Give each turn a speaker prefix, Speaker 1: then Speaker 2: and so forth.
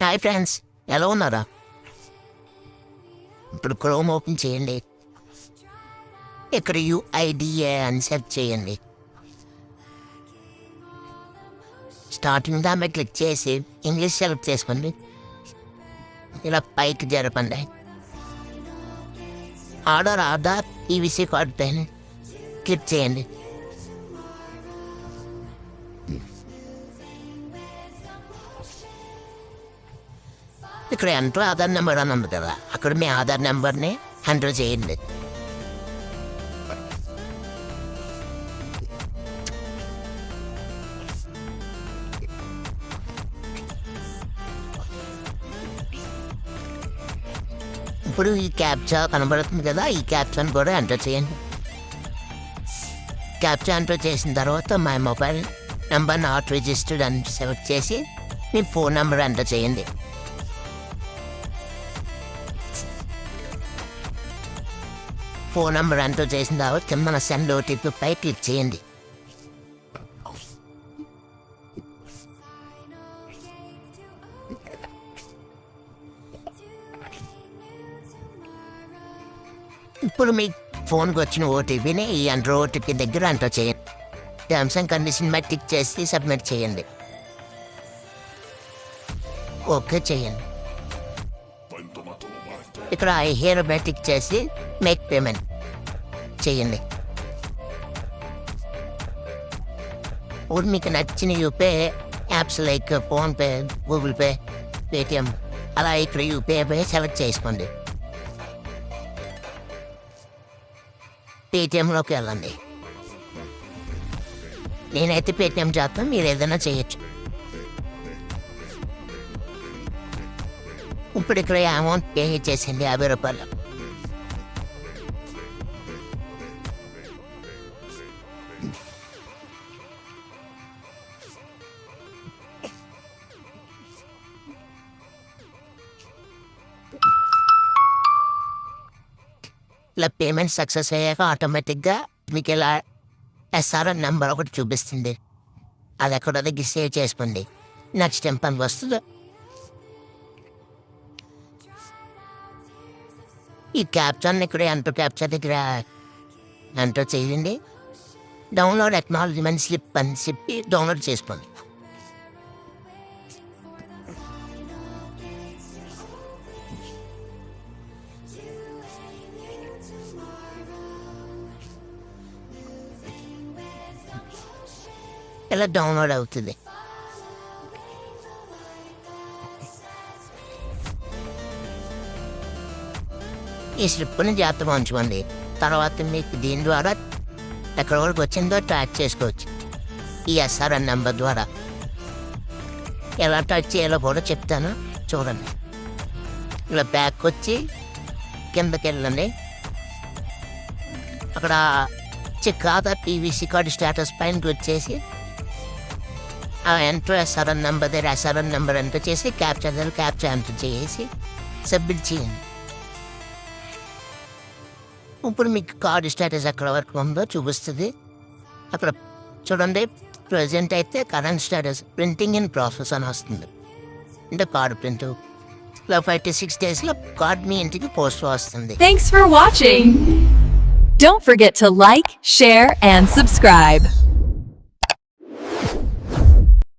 Speaker 1: Hi friends, ఎలా ఉన్నారా? ఇప్పుడు క్రోమ్ ఓపెన్ చేయండి. ఇక్కడ యుఐడిఏ అని సెర్చ్ చేయండి. స్టార్టింగ్ దాన్ని క్లిక్ చేసి ఇంగ్లీష్ సెలెక్ట్ చేసుకోండి. ఇలా పైకి జరపండి. ఆధార్ ఈవీసీ కార్డ్ పైన క్లిక్ చేయండి. ఇక్కడ ఎంటర్ ఆధార్ నెంబర్ అని ఉంది కదా, అక్కడ మీ ఆధార్ నెంబర్ని ఎంటర్ చేయండి. ఇప్పుడు ఈ క్యాప్చా కనబడుతుంది కదా, ఈ క్యాప్చాని కూడా ఎంటర్ చేయండి. క్యాప్చా ఎంటర్ చేసిన తర్వాత my mobile number not registered అని సెలెక్ట్ చేసి మీ ఫోన్ నెంబర్ ఎంటర్ చేయండి. ఫోన్ నెంబర్ ఎంటర్ చేసిన తర్వాత కింద సెండ్ ఓటీపీ పై క్లిక్ చేయండి. ఇప్పుడు మీ ఫోన్కి వచ్చిన ఓటీపీని ఈ ఎంటర్ ఓటీపీ దగ్గర ఎంటర్ చేయండి. టర్మ్స్ అండ్ కండిషన్ మీద టిక్ చేసి సబ్మిట్ చేయండి. ఓకే చేయండి. ఇక్కడ హీరో మీద టిక్ చేసి మేక్ పేమెంట్ చేయండి. ఇప్పుడు మీకు నచ్చిన UPI apps like PhonePe, Google pay, Paytm అలా ఇక్కడ యూపీఐ సెలెక్ట్ చేసుకోండి. పేటిఎంలోకి వెళ్ళండి. నేనైతే పేటిఎం చేస్తాను, మీరు ఏదైనా చేయొచ్చు. ఇప్పుడు ఇక్కడ అమౌంట్ పే చేసింది 50 రూపాయలు. ఇలా పేమెంట్ సక్సెస్ అయ్యాక ఆటోమేటిక్గా మీకు ఇలా ఎస్ఆర్ఎన్ నెంబర్ ఒకటి చూపిస్తుంది. అది ఎక్కడ దగ్గర సేవ్ చేసుకోండి. నెక్స్ట్ టైం పని వస్తుంది. ఈ క్యాప్చాన్ని ఇక్కడ క్యాప్చర్ దగ్గర ఎంటర్ చేయండి. డౌన్లోడ్ అక్నాలజ్మెంట్ స్లిప్ అని చెప్పి డౌన్లోడ్ చేసుకోండి. ఇలా డౌన్లోడ్ అవుతుంది. ఈ స్లిప్ని జాగ్రత్తగా ఉంచుకోండి. తర్వాత మీకు దీని ద్వారా ఎక్కడి వరకు వచ్చిందో ట్రాక్ చేసుకోవచ్చు. ఈ ఎస్ఆర్ఎన్ నెంబర్ ద్వారా ఎలా ట్రాక్ చేయాలో కూడా చెప్తాను, చూడండి. ఇలా బ్యాక్ వచ్చి కిందకి వెళ్ళండి. అక్కడ ఆధార్ పీవీసీ కార్డు స్టేటస్ పైన క్లిక్ చేసి ఆ ఎంటర్ ఎస్ఆర్ఎన్ నెంబర్ దగ్గర ఎస్ఆర్ఎన్ నెంబర్ ఎంటర్ చేసి క్యాప్చా ఎంటర్ చేసి సబ్మిట్ చేయండి. ఇప్పుడు మీకు కార్డు స్టేటస్ ఎక్కడ వరకు ఉందో చూపిస్తుంది. అక్కడ చూడండి, ప్రజెంట్ అయితే current status printing in process అని వస్తుంది. అంటే కార్డు ప్రింట్ 5 to 6 daysలో కార్డు మీ ఇంటికి పోస్ట్ వస్తుంది.
Speaker 2: Thanks for watching. Don't forget to like, share, and subscribe.